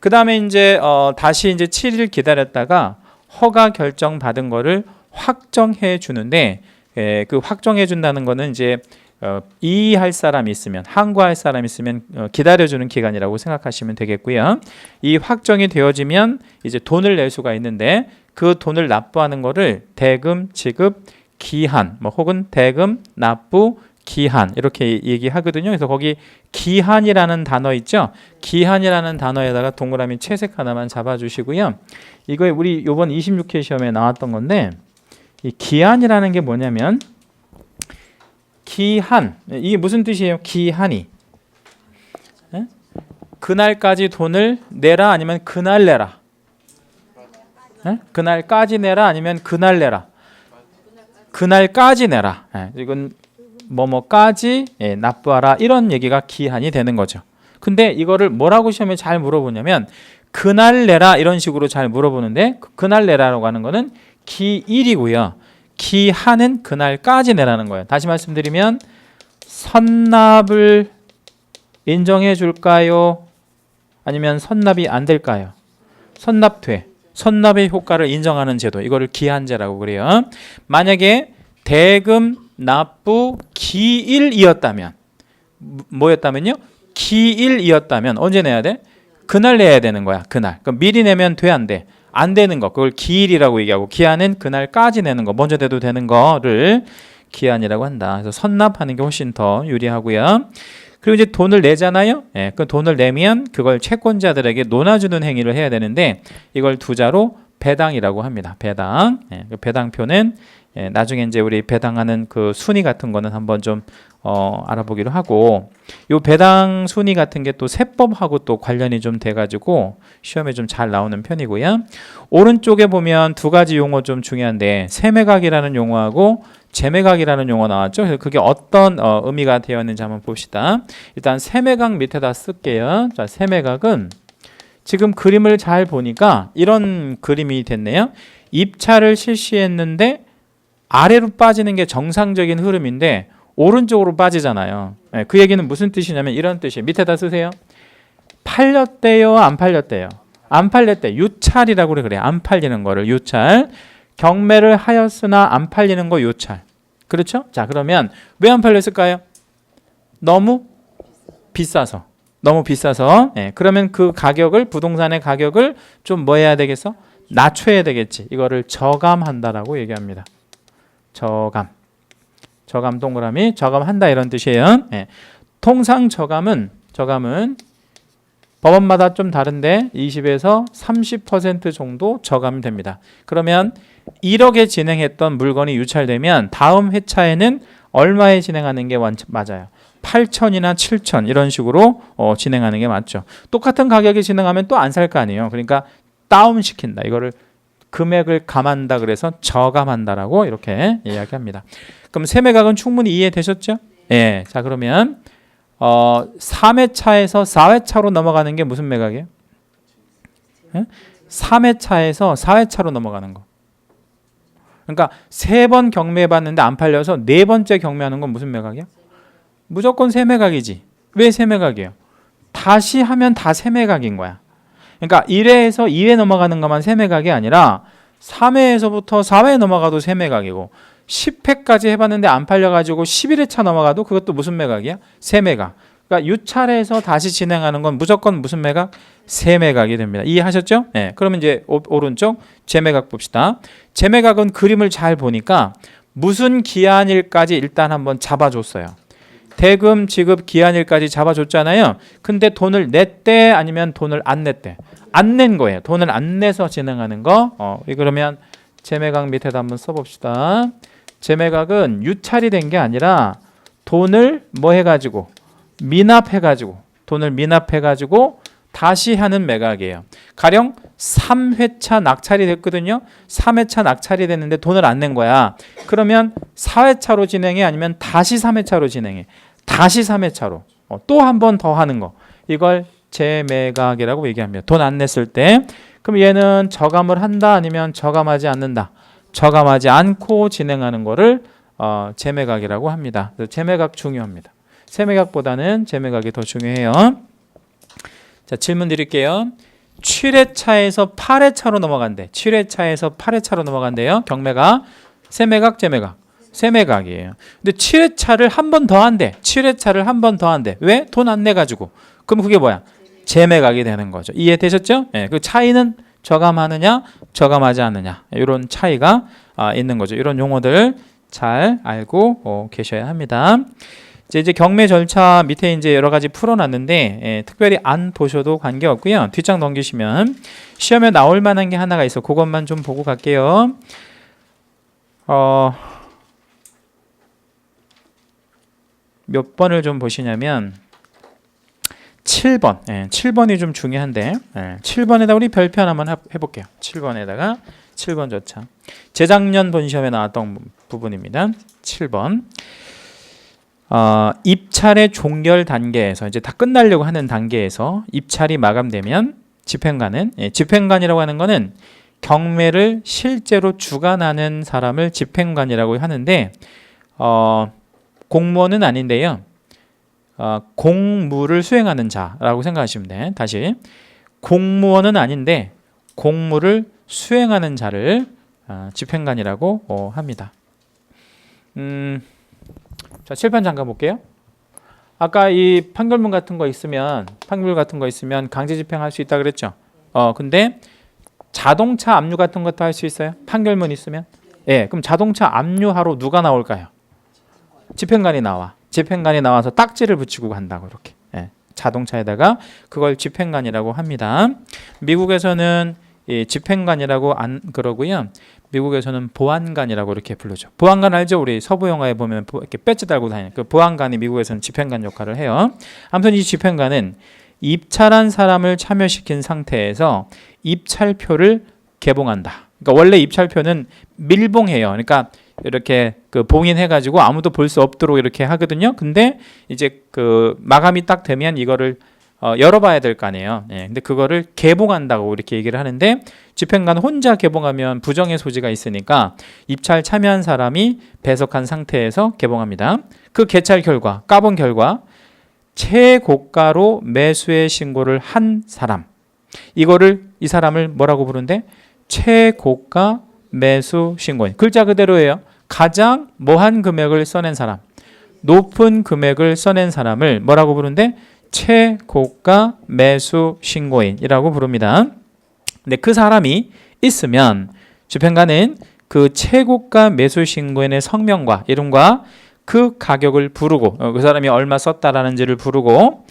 그 다음에 이제 다시 이제 7일 기다렸다가 허가 결정 받은 거를 확정해 주는데 그 확정해 준다는 거는 이제 이의할 사람이 있으면, 항거할 사람이 있으면 기다려주는 기간이라고 생각하시면 되겠고요. 이 확정이 되어지면 이제 돈을 낼 수가 있는데 그 돈을 납부하는 거를 대금, 지급, 기한, 뭐 혹은 대금, 납부, 기한 이렇게 얘기하거든요. 그래서 거기 기한이라는 단어 있죠. 기한이라는 단어에다가 동그라미 채색 하나만 잡아주시고요. 이거 우리 이번 26회 시험에 나왔던 건데 이 기한이라는 게 뭐냐면 기한, 이게 무슨 뜻이에요? 기한이 그날까지 돈을 내라 아니면 그날 내라? 그날까지 내라 아니면 그날 내라? 그날까지 내라. 이건 뭐뭐까지 납부하라 이런 얘기가 기한이 되는 거죠. 근데 이거를 뭐라고 시험에 잘 물어보냐면 그날 내라 이런 식으로 잘 물어보는데 그날 내라라고 하는 거는 기일이고요. 기한은 그날까지 내라는 거예요. 다시 말씀드리면 선납을 인정해 줄까요? 아니면 선납이 안 될까요? 선납돼. 선납의 효과를 인정하는 제도, 이거를 기한제라고 그래요. 만약에 대금, 납부, 기일이었다면 뭐였다면요? 기일이었다면 언제 내야 돼? 그날 내야 되는 거야. 그날. 그럼 미리 내면 돼, 안 돼? 안 되는 거. 그걸 기일이라고 얘기하고 기한은 그날까지 내는 거. 먼저 내도 되는 거를 기한이라고 한다. 그래서 선납하는 게 훨씬 더 유리하고요. 그리고 이제 돈을 내잖아요. 그 돈을 내면 그걸 채권자들에게 논아주는 행위를 해야 되는데 이걸 두자로 배당이라고 합니다. 배당. 그 배당표는 나중에 이제 우리 배당하는 그 순위 같은 거는 한번 좀 알아보기로 하고, 요 배당 순위 같은 게 또 세법하고 또 관련이 좀 돼가지고 시험에 좀 잘 나오는 편이고요. 오른쪽에 보면 두 가지 용어 좀 중요한데 세매각이라는 용어하고 재매각이라는 용어 나왔죠. 그래서 그게 어떤 의미가 되어 있는지 한번 봅시다. 일단 세매각 밑에다 쓸게요. 자, 세매각은 지금 그림을 잘 보니까 이런 그림이 됐네요. 입찰을 실시했는데 아래로 빠지는 게 정상적인 흐름인데 오른쪽으로 빠지잖아요. 그 얘기는 무슨 뜻이냐면 이런 뜻이에요. 밑에다 쓰세요. 팔렸대요, 안 팔렸대요? 안 팔렸대. 유찰이라고 그래. 안 팔리는 거를 유찰. 경매를 하였으나 안 팔리는 거 유찰. 그렇죠? 자, 그러면 왜 안 팔렸을까요? 너무 비싸서. 너무 비싸서. 그러면 그 가격을, 부동산의 가격을 좀 뭐 해야 되겠어? 낮춰야 되겠지. 이거를 저감한다라고 얘기합니다. 저감. 저감 동그라미. 저감한다 이런 뜻이에요. 통상 저감은 법원마다 좀 다른데 20에서 30% 정도 저감이 됩니다. 그러면 1억에 진행했던 물건이 유찰되면 다음 회차에는 얼마에 진행하는 게 맞아요? 8천이나 7천 이런 식으로 진행하는 게 맞죠. 똑같은 가격에 진행하면 또 안 살 거 아니에요. 그러니까 다운시킨다. 이거를 금액을 감한다 그래서 저감한다라고 이렇게 이야기합니다. 그럼 세매각은 충분히 이해되셨죠? 예. 자, 그러면 3회차에서 4회차로 넘어가는 게 무슨 매각이에요? 3회차에서 4회차로 넘어가는 거. 그러니까 3번 경매해 봤는데 안 팔려서 4번째 경매하는 건 무슨 매각이야? 무조건 세매각이지. 왜 세매각이에요? 다시 하면 다 세매각인 거야. 그러니까 1회에서 2회 넘어가는 것만 세매각이 아니라 3회에서부터 4회 넘어가도 세매각이고 10회까지 해봤는데 안 팔려가지고 11회차 넘어가도 그것도 무슨 매각이야? 세매각. 그러니까 유찰해서 다시 진행하는 건 무조건 무슨 매각? 세매각이 됩니다. 이해하셨죠? 네. 그러면 이제 오른쪽 재매각 봅시다. 재매각은 그림을 잘 보니까 무슨 기한일까지 일단 한번 잡아줬어요. 대금, 지급, 기한일까지 잡아줬잖아요. 근데 돈을 냈대 아니면 돈을 안 냈대? 안 낸 거예요. 돈을 안 내서 진행하는 거. 그러면 재매각 밑에다 한번 써봅시다. 재매각은 유찰이 된 게 아니라 돈을 뭐 해가지고 미납해가지고 돈을 미납해가지고 다시 하는 매각이에요. 가령 3회차 낙찰이 됐거든요. 3회차 낙찰이 됐는데 돈을 안 낸 거야. 그러면 4회차로 진행해 아니면 다시 3회차로 진행해? 다시 3회차로 또 한 번 더 하는 거. 이걸 재매각이라고 얘기합니다. 돈 안 냈을 때. 그럼 얘는 저감을 한다 아니면 저감하지 않는다? 저감하지 않고 진행하는 거를 재매각이라고 합니다. 그래서 재매각 중요합니다. 세매각보다는 재매각이 더 중요해요. 자, 질문 드릴게요. 7회차에서 8회차로 넘어간대. 7회차에서 8회차로 넘어간대요. 경매가 세매각, 재매각. 세매각이에요. 근데 7회차를 한 번 더 한대. 7회차를 한 번 더 한대. 왜? 돈 안 내가지고. 그럼 그게 뭐야? 재매각이 되는 거죠. 이해되셨죠? 예, 그 차이는 저감하느냐, 저감하지 않느냐, 이런 차이가 있는 거죠. 이런 용어들 잘 알고 계셔야 합니다. 이제 경매 절차 밑에 이제 여러 가지 풀어놨는데 특별히 안 보셔도 관계 없고요. 뒷장 넘기시면 시험에 나올 만한 게 하나가 있어. 그것만 좀 보고 갈게요. 몇 번을 좀 보시냐면 7번. 7번이 좀 중요한데 7번에다 우리 별표 하나만 해볼게요. 7번에다가 7번 절차. 재작년 본 시험에 나왔던 부분입니다. 7번. 입찰의 종결 단계에서 이제 다 끝나려고 하는 단계에서 입찰이 마감되면 집행관은 집행관이라고 하는 거는 경매를 실제로 주관하는 사람을 집행관이라고 하는데 공무원은 아닌데요. 공무를 수행하는 자라고 생각하시면 돼. 다시 공무원은 아닌데 공무를 수행하는 자를 집행관이라고 합니다. 자, 칠판 잠깐 볼게요. 아까 이 판결문 같은 거 있으면 강제 집행할 수 있다 그랬죠. 근데 자동차 압류 같은 것도 할 수 있어요. 판결문 있으면. 예, 그럼 자동차 압류하러 누가 나올까요? 집행관이 나와. 집행관이 나와서 딱지를 붙이고 간다고 이렇게. 예, 자동차에다가 그걸 집행관이라고 합니다. 미국에서는 집행관이라고 안 그러고요. 미국에서는 보안관이라고 이렇게 부르죠. 보안관 알죠? 우리 서부 영화에 보면 이렇게 배지 달고 다니는 그 보안관이 미국에서는 집행관 역할을 해요. 아무튼 이 집행관은 입찰한 사람을 참여시킨 상태에서 입찰표를 개봉한다. 그러니까 원래 입찰표는 밀봉해요. 그러니까 이렇게 그 봉인해가지고 아무도 볼 수 없도록 이렇게 하거든요. 근데 이제 그 마감이 딱 되면 이거를 열어봐야 될 거 아니에요. 근데 그거를 개봉한다고 이렇게 얘기를 하는데 집행관 혼자 개봉하면 부정의 소지가 있으니까 입찰 참여한 사람이 배석한 상태에서 개봉합니다. 그 개찰 결과, 까본 결과 최고가로 매수의 신고를 한 사람, 이 사람을 뭐라고 부르는데 최고가 매수 신고인. 글자 그대로예요. 가장 뭐한 금액을 써낸 사람, 높은 금액을 써낸 사람을 뭐라고 부르는데 최고가 매수 신고인이라고 부릅니다. 근데 그 사람이 있으면 집행관은 그 최고가 매수 신고인의 성명과 이름과 그 가격을 부르고 그 사람이 얼마 썼다라는지를 부르고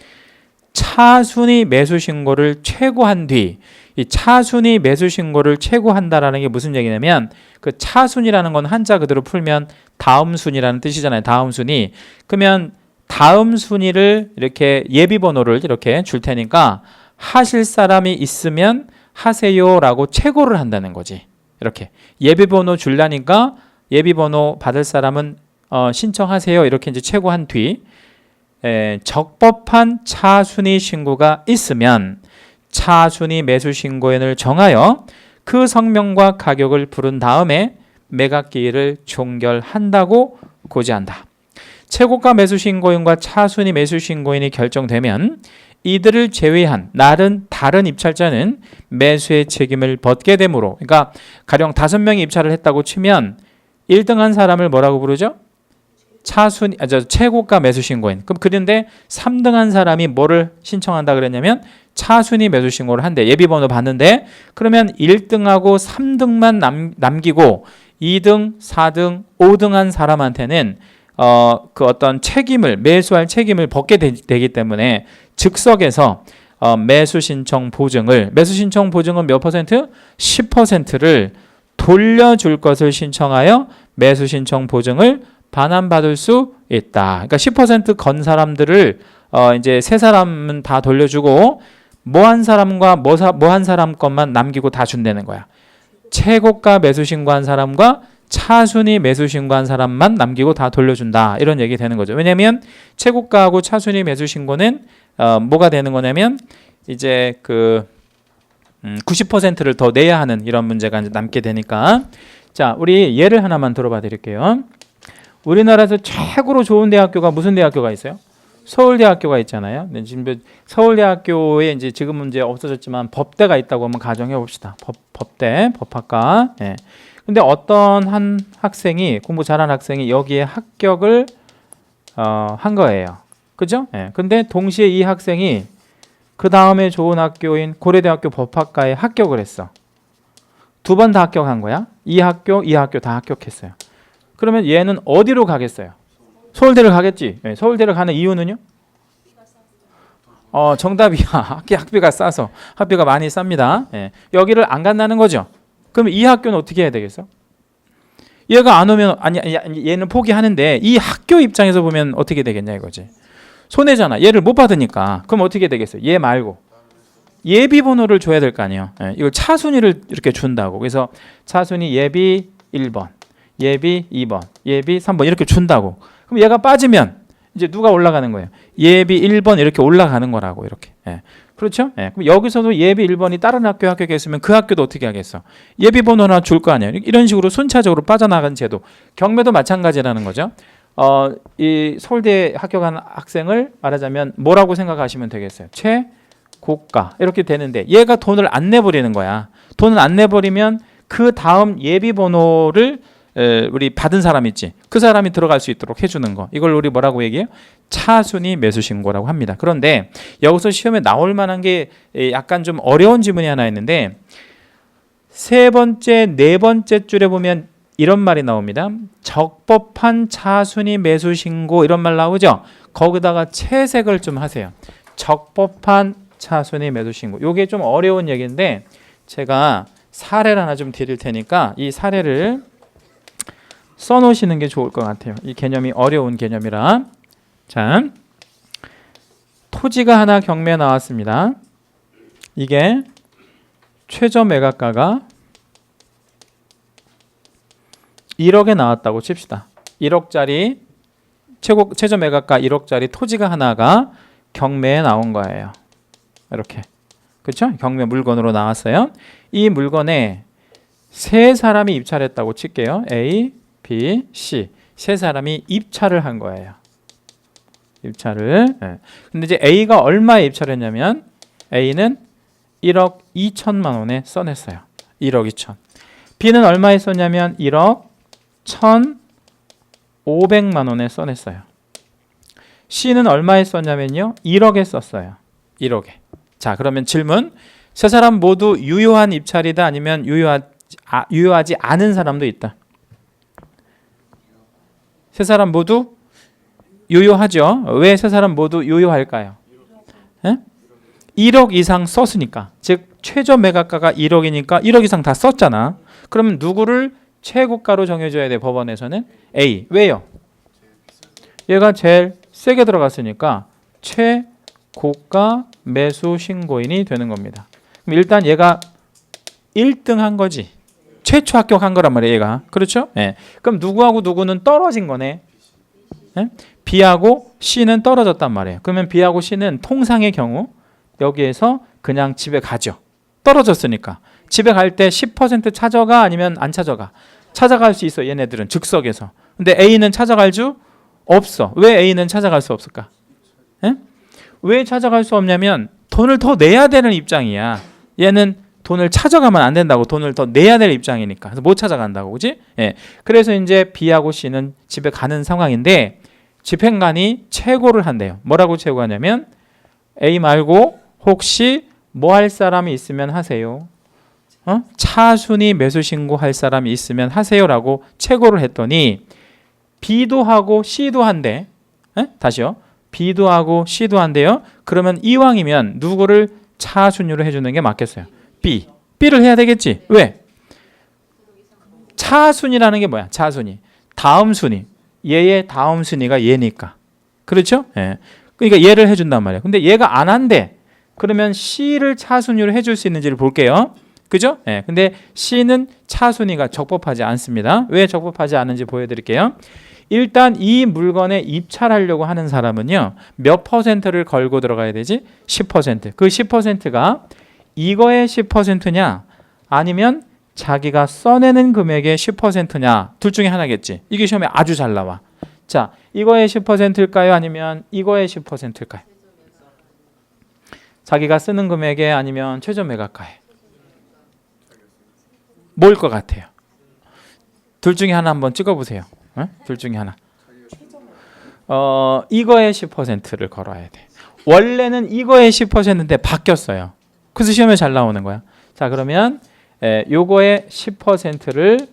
차순위 매수 신고를 최고한 뒤, 이 차순위 매수 신고를 최고한다라는 게 무슨 얘기냐면 그 차순위라는 건 한자 그대로 풀면 다음 순위라는 뜻이잖아요. 다음 순위. 그러면 다음 순위를 이렇게 예비번호를 이렇게 줄 테니까 하실 사람이 있으면 하세요라고 최고를 한다는 거지. 이렇게 예비번호 줄라니까 예비번호 받을 사람은 신청하세요. 이렇게 이제 최고한 뒤 적법한 차순위 신고가 있으면 차순위 매수 신고인을 정하여 그 성명과 가격을 부른 다음에 매각기일을 종결한다고 고지한다. 최고가 매수 신고인과 차순위 매수 신고인이 결정되면 이들을 제외한 다른 입찰자는 매수의 책임을 벗게 되므로, 그러니까 가령 5명이 입찰을 했다고 치면 1등한 사람을 뭐라고 부르죠? 최고가 매수 신고인. 그럼 그런데 3등한 사람이 뭐를 신청한다 그랬냐면 차순위 매수 신고를 한대. 예비번호 받는데 그러면 1등하고 3등만 남기고 2등, 4등, 5등한 사람한테는 그 어떤 책임을 매수할 책임을 벗게 되기 때문에 즉석에서 매수 신청 보증은 몇 퍼센트? 10%를 돌려줄 것을 신청하여 매수 신청 보증을 반환받을 수 있다. 그러니까 10% 건 사람들을 이제 세 사람은 다 돌려주고 뭐 한 사람과 뭐 한 사람 것만 남기고 다 준다는 거야. 최고가 매수 신고한 사람과 차순위 매수 신고한 사람만 남기고 다 돌려준다. 이런 얘기 되는 거죠. 왜냐하면 최고가하고 차순위 매수 신고는 뭐가 되는 거냐면 이제 그 90%를 더 내야 하는 이런 문제가 이제 남게 되니까. 자, 우리 예를 하나만 들어봐 드릴게요. 우리나라에서 최고로 좋은 대학교가 무슨 대학교가 있어요? 서울대학교가 있잖아요. 지금 서울대학교에 이제 지금은 이제 없어졌지만 법대가 있다고 한번 가정해 봅시다. 법대, 법학과. 예. 근데 어떤 한 학생이 공부 잘하는 학생이 여기에 합격을 한 거예요. 그죠? 예. 근데 동시에 이 학생이 그 다음에 좋은 학교인 고려대학교 법학과에 합격을 했어. 두 번 다 합격한 거야. 이 학교 다 합격했어요. 그러면 얘는 어디로 가겠어요? 서울대를 가겠지. 예. 서울대를 가는 이유는요? 정답이야. 학비가 싸서. 학비가 많이 쌉니다. 예. 여기를 안 간다는 거죠. 그럼 이 학교는 어떻게 해야 되겠어? 얘가 안 오면 아니 얘는 포기하는데 이 학교 입장에서 보면 어떻게 되겠냐 이거지. 손해잖아. 얘를 못 받으니까. 그럼 어떻게 되겠어요? 얘 말고 예비 번호를 줘야 될 거 아니에요. 예. 이걸 차순위를 이렇게 준다고. 그래서 차순위 예비 1번, 예비 2번, 예비 3번 이렇게 준다고. 그럼 얘가 빠지면 이제 누가 올라가는 거예요? 예비 1번 이렇게 올라가는 거라고 이렇게. 예. 그렇죠? 예. 그럼 여기서도 예비 1번이 다른 학교에 합격했으면 그 학교도 어떻게 하겠어? 예비 번호나 줄 거 아니에요. 이런 식으로 순차적으로 빠져나간 제도. 경매도 마찬가지라는 거죠. 이 서울대 합격한 학생을 말하자면 뭐라고 생각하시면 되겠어요? 최고가 이렇게 되는데 얘가 돈을 안 내버리는 거야. 돈을 안 내버리면 그 다음 예비 번호를 우리 받은 사람 있지. 그 사람이 들어갈 수 있도록 해주는 거. 이걸 우리 뭐라고 얘기해요? 차순위 매수 신고라고 합니다. 그런데 여기서 시험에 나올 만한 게 약간 좀 어려운 지문이 하나 있는데 세 번째, 네 번째 줄에 보면 이런 말이 나옵니다. 적법한 차순위 매수 신고 이런 말 나오죠. 거기다가 채색을 좀 하세요. 적법한 차순위 매수 신고. 이게 좀 어려운 얘기인데 제가 사례를 하나 좀 드릴 테니까 이 사례를 써놓으시는 게 좋을 것 같아요. 이 개념이 어려운 개념이라. 자, 토지가 하나 경매에 나왔습니다. 이게 최저 매각가가 1억에 나왔다고 칩시다. 1억짜리 최저 매각가 1억짜리 토지가 하나가 경매에 나온 거예요. 이렇게. 그렇죠? 경매 물건으로 나왔어요. 이 물건에 세 사람이 입찰했다고 칠게요. A, B, C. 세 사람이 입찰을 한 거예요. 입찰을. 네. 근데 이제 A가 얼마에 입찰했냐면 A는 1억 2천만 원에 써냈어요. 1억 2천. B는 얼마에 썼냐면 1억 1,500만 원에 써냈어요. C는 얼마에 썼냐면요. 1억에 썼어요. 1억에. 자, 그러면 질문. 세 사람 모두 유효한 입찰이다 아니면 유효하지 않은 사람도 있다. 세 사람 모두 유효하죠. 왜 세 사람 모두 유효할까요? 예? 1억 이상 썼으니까. 즉 최저 매각가가 1억이니까 1억 이상 다 썼잖아. 그러면 누구를 최고가로 정해줘야 돼? 법원에서는 A. 왜요? 얘가 제일 세게 들어갔으니까 최고가 매수 신고인이 되는 겁니다. 그럼 일단 얘가 1등 한 거지. 최초 합격한 거란 말이에요, 얘가. 그렇죠? 네. 그럼 누구하고 누구는 떨어진 거네. 네? B하고 C는 떨어졌단 말이에요. 그러면 B하고 C는 통상의 경우 여기에서 그냥 집에 가죠. 떨어졌으니까. 집에 갈 때 10% 찾아가 아니면 안 찾아가? 찾아갈 수 있어, 얘네들은 즉석에서. 근데 A는 찾아갈 수 없어. 왜 A는 찾아갈 수 없을까? 네? 왜 찾아갈 수 없냐면 돈을 더 내야 되는 입장이야. 얘는 돈을 찾아가면 안 된다고. 돈을 더 내야 될 입장이니까. 그래서 못 찾아간다고. 그지? 예. 그래서 이제 B하고 C는 집에 가는 상황인데 집행관이 최고를 한대요. 뭐라고 최고하냐면 A 말고 혹시 뭐 할 사람이 있으면 하세요. 차순위 매수 신고할 사람이 있으면 하세요라고 최고를 했더니 B도 하고 C도 한대. 예? 다시요. B도 하고 C도 한대요. 그러면 이왕이면 누구를 차순위로 해주는 게 맞겠어요? B. B를 해야 되겠지. 왜? 차순위라는 게 뭐야? 차순위. 다음 순위. 얘의 다음 순위가 얘니까. 그렇죠? 예. 그러니까 얘를 해준단 말이야. 근데 얘가 안 한대. 그러면 C를 차순위로 해줄 수 있는지를 볼게요. 그죠? 예. 근데 C는 차순위가 적법하지 않습니다. 왜 적법하지 않은지 보여드릴게요. 일단 이 물건에 입찰하려고 하는 사람은요. 몇 퍼센트를 걸고 들어가야 되지? 10%. 그 10%가 이거의 10%냐 아니면 자기가 써내는 금액의 10%냐 둘 중에 하나겠지. 이게 시험에 아주 잘 나와. 자, 이거의 10%일까요? 아니면 이거의 10%일까요? 자기가 쓰는 금액에 아니면 최저 매각가에? 뭘 것 같아요? 둘 중에 하나 한번 찍어보세요. 둘 중에 하나. 이거에 10%를 걸어야 돼. 원래는 이거에 10%인데 바뀌었어요. 그래서 시험에 잘 나오는 거야. 자, 그러면 요거의 10%를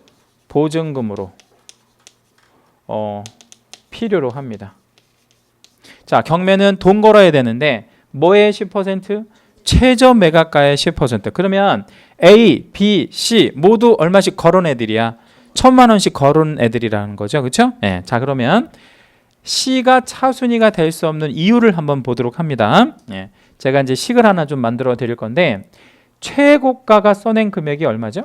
보증금으로 필요로 합니다. 자, 경매는 돈 걸어야 되는데 뭐의 10%? 최저 매각가의 10%. 그러면 A, B, C 모두 얼마씩 걸은 애들이야? 1,000만 원씩 걸은 애들이라는 거죠. 그렇죠? 네. 자, 그러면 C가 차순위가 될 수 없는 이유를 한번 보도록 합니다. 네. 제가 이제 식을 하나 좀 만들어 드릴 건데 최고가가 써낸 금액이 얼마죠?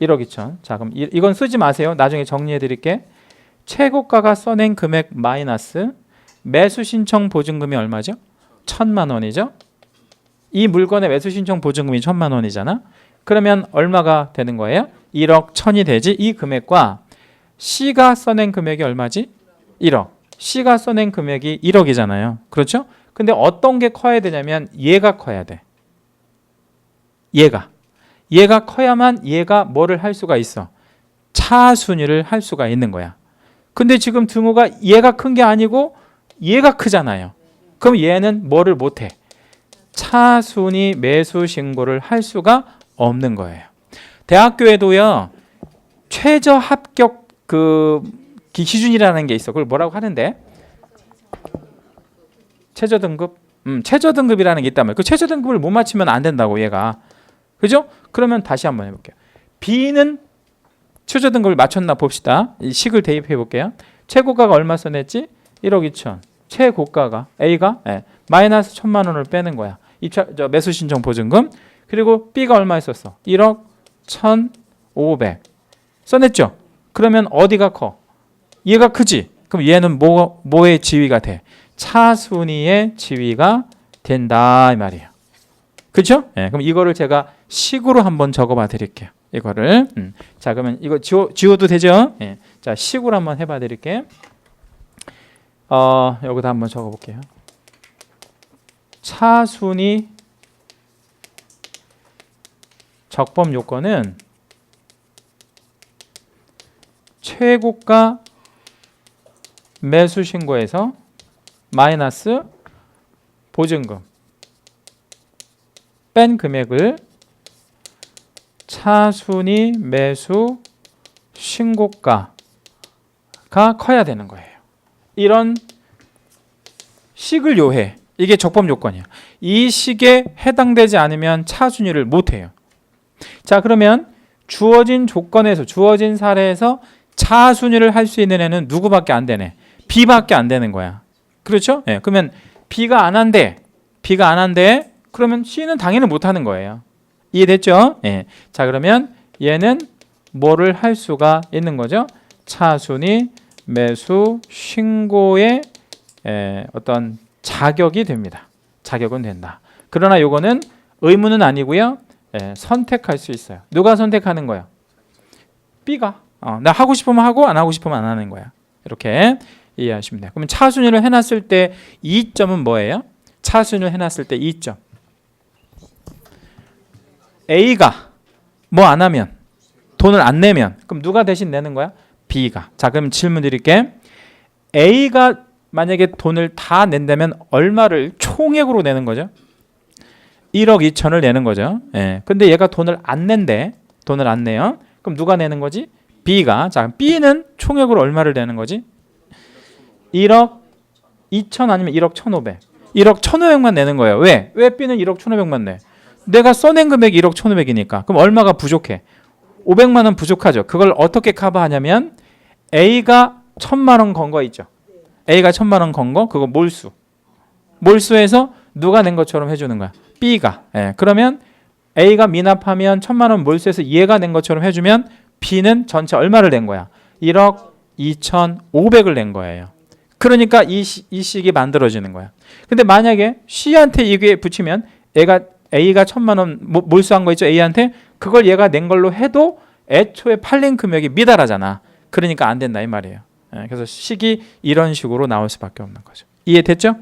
1억 2천. 자, 그럼 이건 쓰지 마세요. 나중에 정리해 드릴게. 최고가가 써낸 금액 마이너스 매수 신청 보증금이 얼마죠? 1,000만 원이죠. 이 물건의 매수 신청 보증금이 1,000만 원이잖아. 그러면 얼마가 되는 거예요? 1억 1,000이 되지. 이 금액과 C가 써낸 금액이 얼마지? 1억. C가 써낸 금액이 1억이잖아요. 그렇죠? 근데 어떤 게 커야 되냐면 얘가 커야 돼. 얘가 커야만 얘가 뭐를 할 수가 있어? 차순위를 할 수가 있는 거야. 근데 지금 등호가 얘가 큰 게 아니고 얘가 크잖아요. 그럼 얘는 뭐를 못해? 차순위 매수 신고를 할 수가 없는 거예요. 대학교에도요 최저 합격 그 기준이라는 게 있어. 그걸 뭐라고 하는데? 최저 등급? 최저 등급이라는 게 있다면 그 최저 등급을 못 맞추면 안 된다고 얘가. 그죠? 그러면 다시 한번 해볼게요. B는 최저 등급을 맞췄나 봅시다. 이 식을 대입해 볼게요. 최고가가 얼마 써냈지? 1억 2천. 최고가가 A가 마이너스 1,000만 원을 빼는 거야. 매수 신청 보증금. 그리고 B가 얼마 있었어? 1억 1,500 써냈죠? 그러면 어디가 커? 얘가 크지? 그럼 얘는 뭐의 지위가 돼? 차순위의 지위가 된다 이 말이에요. 그렇죠? 그럼 이거를 제가 식으로 한번 적어봐 드릴게요. 이거를 자, 그러면 이거 지워도 되죠? 자, 식으로 한번 해봐 드릴게요. 여기다 한번 적어볼게요. 차순위 적법 요건은 최고가 매수 신고에서 마이너스 보증금 뺀 금액을 차순위 매수 신고가가 커야 되는 거예요. 이런 식을 요해. 이게 적법 요건이야. 이 식에 해당되지 않으면 차순위를 못해요. 자, 그러면 주어진 조건에서 주어진 사례에서 차순위를 할 수 있는 애는 누구밖에 안 되네? B밖에 안 되는 거야. 그렇죠? 그러면 B가 안 한대. 그러면 C는 당연히 못 하는 거예요. 이해됐죠? 자, 그러면 얘는 뭐를 할 수가 있는 거죠? 차순위 매수 신고의 어떤 자격이 됩니다. 자격은 된다. 그러나 요거는 의무는 아니고요. 선택할 수 있어요. 누가 선택하는 거예요? B가. 나 하고 싶으면 하고 안 하고 싶으면 안 하는 거야. 이렇게 이해하시면 돼요. 그러면 차순위를 해놨을 때 이점은 뭐예요? 차순위를 해놨을 때 이점. A가 뭐 안 하면 돈을 안 내면 그럼 누가 대신 내는 거야? B가. 자, 그럼 질문 드릴게. A가 만약에 돈을 다 낸다면 얼마를 총액으로 내는 거죠? 1억 2천을 내는 거죠. 근데 얘가 돈을 안 낸대. 돈을 안 내요. 그럼 누가 내는 거지? B가. 자, B는 총액으로 얼마를 내는 거지? 1억 2천 아니면 1억 1,500. 1억 1,500만 내는 거예요. 왜? 왜 B는 1억 1,500만 내? 내가 써낸 금액이 1억 1,500이니까. 그럼 얼마가 부족해? 500만 원 부족하죠. 그걸 어떻게 커버하냐면 A가 1,000만 원 건 거 있죠. A가 1,000만 원 건 거 그거 몰수해서 누가 낸 것처럼 해주는 거야. B가. 그러면 A가 미납하면 1,000만 원 몰수해서 얘가 낸 것처럼 해주면 B는 전체 얼마를 낸 거야? 1억 2,500을 낸 거예요. 그러니까 이 식이 만들어지는 거야. 근데 만약에 C한테 이게 붙이면 A가 1,000만 원 몰수한 거 있죠? A한테 그걸 얘가 낸 걸로 해도 애초에 팔린 금액이 미달하잖아. 그러니까 안 된다 이 말이에요. 그래서 식이 이런 식으로 나올 수밖에 없는 거죠. 이해됐죠?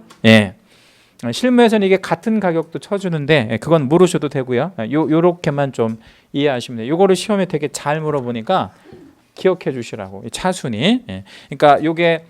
실무에서는 이게 같은 가격도 쳐주는데 그건 모르셔도 되고요. 요렇게만 좀 이해하시면 돼요. 요거를 시험에 되게 잘 물어보니까 기억해 주시라고. 이 차순위. 예. 그러니까 요게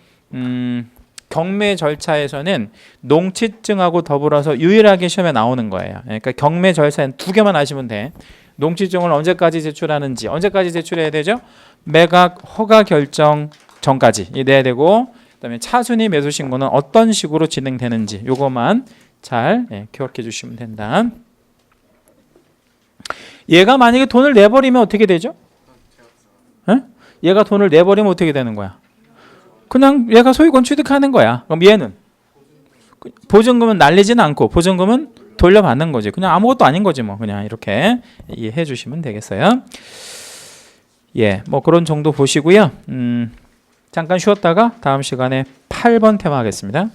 경매 절차에서는 농취증하고 더불어서 유일하게 시험에 나오는 거예요. 그러니까 경매 절차는 두 개만 아시면 돼. 농취증을 언제까지 제출하는지, 언제까지 제출해야 되죠? 매각 허가 결정 전까지 내야 되고, 그다음에 차순위 매수 신고는 어떤 식으로 진행되는지 요것만 잘 기억해 주시면 된다. 얘가 만약에 돈을 내버리면 어떻게 되죠? 얘가 돈을 내버리면 어떻게 되는 거야? 그냥 얘가 소유권 취득하는 거야. 그럼 얘는 보증금은 날리지는 않고 보증금은 돌려받는 거지. 그냥 아무것도 아닌 거지 뭐. 그냥 이렇게 이해해 주시면 되겠어요. 예, 뭐 그런 정도 보시고요. 잠깐 쉬었다가 다음 시간에 8번 테마 하겠습니다.